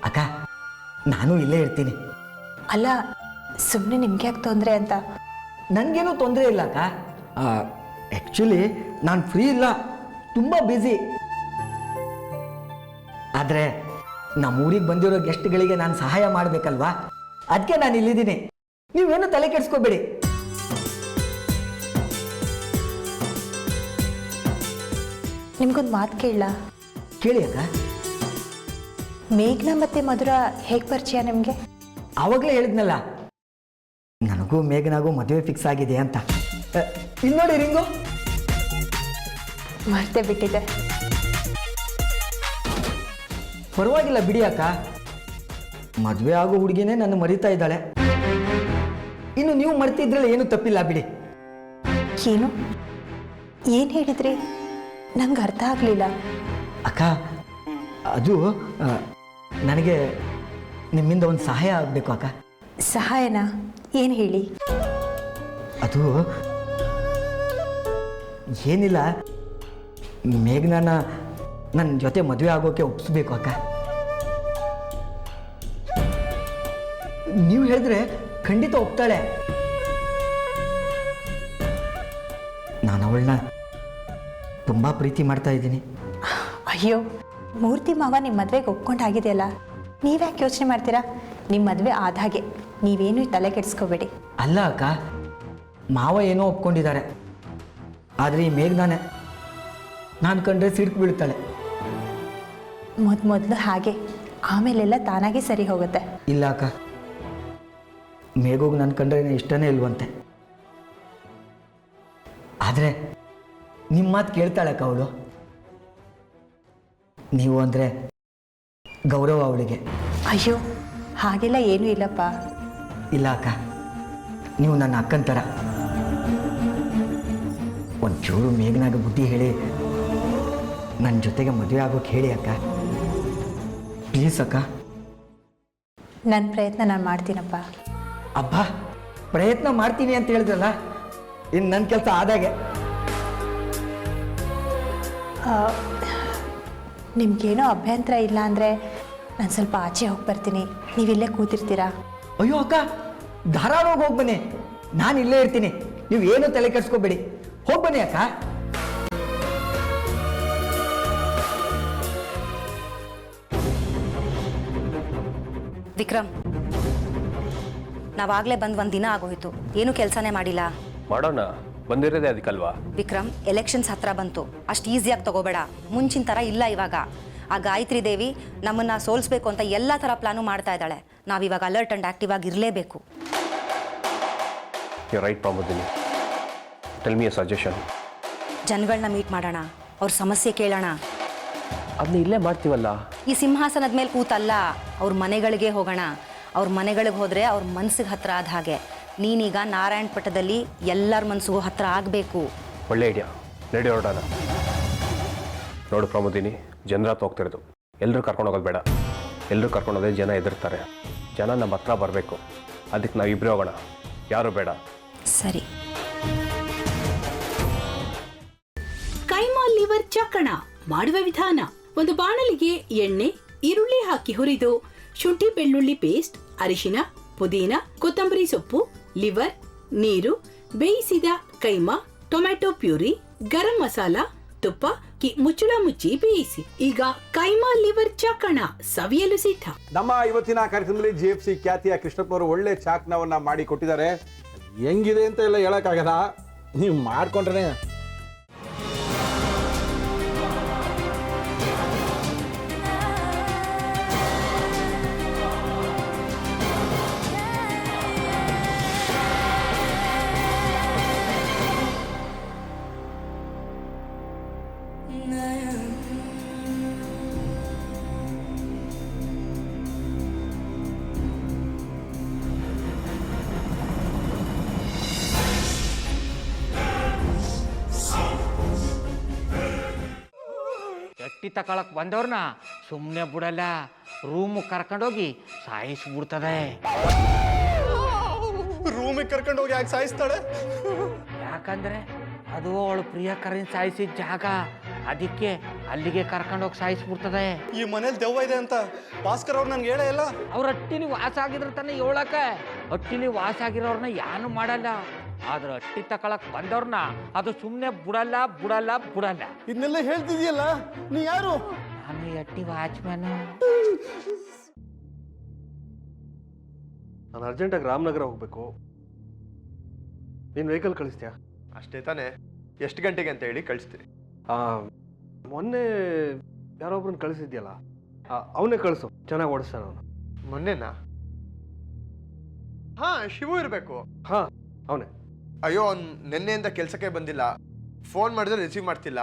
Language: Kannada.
ಅಕ್ಕ, ನಾನು ಇಲ್ಲೇ ಇರ್ತೀನಿ. ಅಲ್ಲ, ಸುಮ್ಮನೆ ನಿಮ್ಗೆ ಯಾಕೆ ತೊಂದರೆ ಅಂತ? ನನಗೇನೂ ತೊಂದರೆ ಇಲ್ಲ ಅಕ್ಕ. ಆ್ಯಕ್ಚುಲಿ ನಾನು ಫ್ರೀ ಇಲ್ಲ, ತುಂಬ ಬ್ಯುಸಿ. ಆದರೆ ನಮ್ಮೂರಿಗೆ ಬಂದಿರೋ ಗೆಸ್ಟ್ಗಳಿಗೆ ನಾನು ಸಹಾಯ ಮಾಡಬೇಕಲ್ವಾ, ಅದಕ್ಕೆ ನಾನು ಇಲ್ಲಿದ್ದೀನಿ. ನೀವೇನು ತಲೆ ಕೆಡಿಸ್ಕೋಬೇಡಿ. ನಿಮ್ಗೊಂದು ಮಾತು ಕೇಳಲ್ಲ? ಕೇಳಿ ಅಕ್ಕ. ಮೇಘ್ನಾ ಮತ್ತೆ ಮಧುರ ಹೇಗೆ ಪರಿಚಯ ನಿಮಗೆ? ಆವಾಗಲೇ ಹೇಳಿದ್ನಲ್ಲ, ನನಗೂ ಮೇಘನಾಗೂ ಮದುವೆ ಫಿಕ್ಸ್ ಆಗಿದೆ ಅಂತ. ಇಲ್ಲಿ ನೋಡಿ ರಿಂಗು. ಮರ್ತೇ ಬಿಟ್ಟಿದೆ. ಪರವಾಗಿಲ್ಲ ಬಿಡಿ ಅಕ್ಕ, ಮದುವೆ ಆಗೋ ಹುಡುಗಿನೇ ನನ್ನ ಮರಿತಾ ಇದ್ದಾಳೆ. ಇನ್ನು ನೀವು ಮರ್ತಿದ್ರಲ್ಲಿ ಏನು ತಪ್ಪಿಲ್ಲ ಬಿಡಿ. ಏನು ಹೇಳಿದ್ರಿ? ನಂಗೆ ಅರ್ಥ ಆಗಲಿಲ್ಲ. ಅಕ್ಕ, ಅದು ನನಗೆ ನಿಮ್ಮಿಂದ ಒಂದು ಸಹಾಯ ಆಗಬೇಕು ಅಕ್ಕ. ಸಹಾಯನಾ? ಏನು ಹೇಳಿ? ಅದು ಏನಿಲ್ಲ, ಮೇಘನಾನ ನನ್ನ ಜೊತೆ ಮದುವೆ ಆಗೋಕೆ ಒಪ್ಪಿಸ್ಬೇಕು ಅಕ್ಕ. ನೀವು ಹೇಳಿದ್ರೆ ಖಂಡಿತ ಒಪ್ತಾಳೆ. ನಾನು ಅವಳನ್ನ ತುಂಬ ಪ್ರೀತಿ ಮಾಡ್ತಾ ಇದ್ದೀನಿ. ಅಯ್ಯೋ, ಮೂರ್ತಿ ಮಾವ ನಿಮ್ಮ ಮದುವೆಗೆ ಒಪ್ಕೊಂಡಾಗಿದೆಯಲ್ಲ, ನೀವ್ಯಾಕೆ ಯೋಚನೆ ಮಾಡ್ತೀರಾ? ನಿಮ್ಮ ಮದುವೆ ಆದಾಗೆ, ನೀವೇನು ತಲೆ ಕೆಡಿಸ್ಕೋಬೇಡಿ. ಅಲ್ಲ ಅಕ್ಕ, ಮಾವ ಏನೋ ಒಪ್ಕೊಂಡಿದ್ದಾರೆ, ಆದರೆ ಈ ಮೇಘನಾನೆ ನಾನು ಕಂಡ್ರೆ ಸಿಡ್ಕು ಬೀಳ್ತಾಳೆ. ಮೊದಲು ಹಾಗೆ, ಆಮೇಲೆಲ್ಲ ತಾನಾಗೆ ಸರಿ ಹೋಗುತ್ತೆ. ಇಲ್ಲ ಅಕ್ಕ, ಮೇಘೋಗಿ ನನ್ನ ಕಂಡ್ರೆ ಇಷ್ಟನೇ ಇಲ್ವಂತೆ. ಆದರೆ ನಿಮ್ಮ ಮಾತು ಕೇಳ್ತಾಳೆ ಅಕ್ಕ ಅವಳು. ನೀವು ಅಂದರೆ ಗೌರವ ಅವಳಿಗೆ. ಅಯ್ಯೋ, ಹಾಗೆಲ್ಲ ಏನೂ ಇಲ್ಲಪ್ಪ. ಇಲ್ಲ ಅಕ್ಕ, ನೀವು ನನ್ನ ಅಕ್ಕನ ಥರ. ಒಂಚೂರು ಮೇಘನಾಗ ಬುದ್ಧಿ ಹೇಳಿ ನನ್ನ ಜೊತೆಗೆ ಮದುವೆ ಆಗೋಕೆ ಹೇಳಿ ಅಕ್ಕ, ಪ್ಲೀಸ್ ಅಕ್ಕ. ನನ್ನ ಪ್ರಯತ್ನ ನಾನು ಮಾಡ್ತೀನಪ್ಪ. ಅಬ್ಬಾ, ಪ್ರಯತ್ನ ಮಾಡ್ತೀನಿ ಅಂತ ಹೇಳಿದ್ರಲ್ಲ, ಇನ್ನು ನನ್ನ ಕೆಲಸ ಆದಾಗೆ. ನಿಮ್ಗೇನೋ ಅಭ್ಯಂತರ ಇಲ್ಲ ಅಂದರೆ ನಾನು ಸ್ವಲ್ಪ ಆಚೆ ಹೋಗಿ ಬರ್ತೀನಿ, ನೀವಿಲ್ಲೇ ಕೂತಿರ್ತೀರಾ? ಅಯ್ಯೋ ಅಕ್ಕ, ಧಾರಾಳವಾಗಿ ಹೋಗಿ ಬನ್ನಿ, ನಾನು ಇಲ್ಲೇ ಇರ್ತೀನಿ. ನೀವು ಏನು ತಲೆ ಕೆಡಿಸ್ಕೋಬೇಡಿ, ಹೋಗಿ ಬನ್ನಿ ಅಕ್ಕ. ವಿಕ್ರಮ್, ನಾವಾಗಲೇ ಬಂದು ಒಂದು ದಿನ ಆಗೋಯ್ತು, ಏನು ಕೆಲಸನೇ ಮಾಡಿಲ್ಲ. ಮಾಡೋಣ, ಬಂದಿರೋದೇ ಅದಕ್ಕಲ್ವಾ. ವಿಕ್ರಮ್, ಎಲೆಕ್ಷನ್ಸ್ ಹತ್ರ ಬಂತು, ಅಷ್ಟು ಈಸಿಯಾಗಿ ತಗೋಬೇಡ. ಮುಂಚಿನ ಥರ ಇಲ್ಲ ಇವಾಗ. ಆ ಗಾಯತ್ರಿ ದೇವಿ ನಮ್ಮನ್ನು ಸೋಲಿಸ್ಬೇಕು ಅಂತ ಎಲ್ಲ ಥರ ಪ್ಲಾನು ಮಾಡ್ತಾ ಇದ್ದಾಳೆ. ನಾವಿವಾಗ ಅಲರ್ಟ್ ಆ್ಯಂಡ್ ಆ್ಯಕ್ಟಿವ್ ಆಗಿ ಇರಲೇಬೇಕು. You right Pramodini, tell me a suggestion. ಜನಗಳನ್ನ ಮೀಟ್ ಮಾಡೋಣ, ಅವ್ರ ಸಮಸ್ಯೆ ಕೇಳೋಣ. ಅದನ್ನ ಇಲ್ಲೇ ಮಾಡ್ತೀವಲ್ಲ. ಈ ಸಿಂಹಾಸನದ ಮೇಲೆ ಕೂತಲ್ಲ, ಅವ್ರ ಮನೆಗಳಿಗೆ ಹೋಗೋಣ. ಅವ್ರ ಮನೆಗಳಿಗೆ ಹೋದರೆ ಅವ್ರ ಮನಸ್ಸಿಗೆ ಹತ್ರ ಆದ ಹಾಗೆ. ನೀನೀಗ ನಾರಾಯಣ ಪಟ್ಟದಲ್ಲಿ ಎಲ್ಲರ ಮನಸ್ಸಿಗೂ ಹತ್ರ ಆಗಬೇಕು. ಒಳ್ಳೆ ಐಡಿಯಾ, ನಡಿ ಹೊರಡೋಣ. ನೋಡು ಪ್ರಮೋದಿನಿ, ಜನರ ಹೋಗ್ತಿರೋದು, ಎಲ್ಲರೂ ಕರ್ಕೊಂಡು ಹೋಗೋದು ಬೇಡ. ಎಲ್ಲರೂ ಕರ್ಕೊಂಡೋದ್ರೆ ಜನ ಎದುರ್ತಾರೆ. ಜನ ನಮ್ಮ ಹತ್ರ ಬರಬೇಕು. ಅದಕ್ಕೆ ನಾವಿಬ್ಬರೇ ಹೋಗೋಣ, ಯಾರು ಬೇಡ. ಸರಿ. ಕೈಮಾ ಲಿವರ್ ಚಕ್ಕಣ ಮಾಡುವ ವಿಧಾನ: ಒಂದು ಬಾಣಲಿಗೆ ಎಣ್ಣೆ, ಈರುಳ್ಳಿ ಹಾಕಿ ಹುರಿದು ಶುಂಠಿ ಬೆಳ್ಳುಳ್ಳಿ ಪೇಸ್ಟ್, ಅರಿಶಿನ, ಪುದೀನ, ಕೊತ್ತಂಬರಿ ಸೊಪ್ಪು, ಲಿವರ್, ನೀರು, ಬೇಯಿಸಿದ ಕೈಮಾ, ಟೊಮ್ಯಾಟೊ ಪ್ಯೂರಿ, ಗರಂ ಮಸಾಲ, ತುಪ್ಪ ಮುಚ್ಚಳ ಮುಚ್ಚಿ ಬೇಯಿಸಿ. ಈಗ ಕೈಮಾ ಲಿವರ್ ಚಾಕಣ ಸವಿಯಲು ಸಿದ್ಧ. ನಮ್ಮ ಇವತ್ತಿನ ಕಾರ್ಯಕ್ರಮದಲ್ಲಿ GFC ಖ್ಯಾತಿಯ ಕೃಷ್ಣಪ್ಪ ಅವರು ಒಳ್ಳೆ ಚಾಕ್ನವನ್ನ ಮಾಡಿ ಕೊಟ್ಟಿದ್ದಾರೆ. ಹೆಂಗಿದೆ ಅಂತ ಎಲ್ಲ ಹೇಳಕ್ಕಾಗಲ್ಲ, ನೀವು ಮಾಡ್ಕೊಂಡ್ರೆ. ಎಟ್ಟಿ ತಕೊಳಕ್ ಬಂದವ್ರನ್ನ ಸುಮ್ಮನೆ ಬಿಡಲ್ಲ, ರೂಮ್ ಕರ್ಕೊಂಡೋಗಿ ಸಾಯಿಸ್ಬಿಡ್ತದೆ. ರೂಮಿಗೆ ಕರ್ಕೊಂಡು ಹೋಗಿ ಯಾಕೆ ಸಾಯಿಸ್ತಾಳೆ? ಯಾಕಂದ್ರೆ ಅದು ಅವಳು ಪ್ರಿಯಕರನ್ ಸಾಯಿಸಿದ ಜಾಗ. ಅದಕ್ಕೆ ಅಲ್ಲಿಗೆ ಕರ್ಕೊಂಡೋಗಿ ಸಾಯಿಸ್ಬಿಡ್ತದೆ. ಈ ಮನೇಲಿ ದೆವ್ವ ಇದೆ ಅಂತ ಭಾಸ್ಕರ್ ಅವ್ರು ನನ್ಗೆ ಹೇಳೇ ಇಲ್ಲ. ಅವ್ರ ಹಟ್ಟಿಲಿ ವಾಸ ಆಗಿದ್ರೆ ತಾನೇ ಹೇಳಕ. ಹಟ್ಟಿಲಿ ವಾಸ ಆಗಿರೋರ್ನ ಏನು ಮಾಡಲ್ಲ, ಆದ್ರೆ ಹಟ್ಟಿ ತಕೊಳಕ್ ಬಂದವ್ರನ್ನ ಅದು ಸುಮ್ಮನೆ ಬಿಡಲ್ಲ ಬಿಡಲ್ಲ ಬಿಡಲ್ಲ. ಇದನ್ನೆಲ್ಲ ಹೇಳ್ತಿದ್ಯಲ್ಲ, ನೀ ಯಾರು? ನಾನು ಈ ಹಟ್ಟಿ ವಾಚ್ಮ್ಯಾನು. ನಾನು ಅರ್ಜೆಂಟಾಗಿ ರಾಮನಗರ ಹೋಗ್ಬೇಕು. ನೀನು ವೆಹಿಕಲ್ ಕಳಿಸ್ತೀಯಾ? ಅಷ್ಟೇ ತಾನೇ. ಎಷ್ಟು ಗಂಟೆಗೆ ಅಂತ ಹೇಳಿ ಕಳಿಸ್ತೀನಿ. ಮೊನ್ನೆ ಯಾರೊಬ್ರನ್ನ ಕಳಿಸಿದ್ಯಲ್ಲ, ಅವನೇ ಕಳಿಸು, ಚೆನ್ನಾಗಿ ಓಡಿಸ್ತಾನೆ ಅವನು. ಮೊನ್ನೆನಾ? ಹಾ, ಶಿವು ಇರಬೇಕು. ಹಾಂ, ಅವನೇ. ಅಯ್ಯೋ, ಅವ್ನು ನಿನ್ನೆಯಿಂದ ಕೆಲಸಕ್ಕೆ ಬಂದಿಲ್ಲ. ಫೋನ್ ಮಾಡಿದ್ರೆ ರಿಸೀವ್ ಮಾಡ್ತಿಲ್ಲ.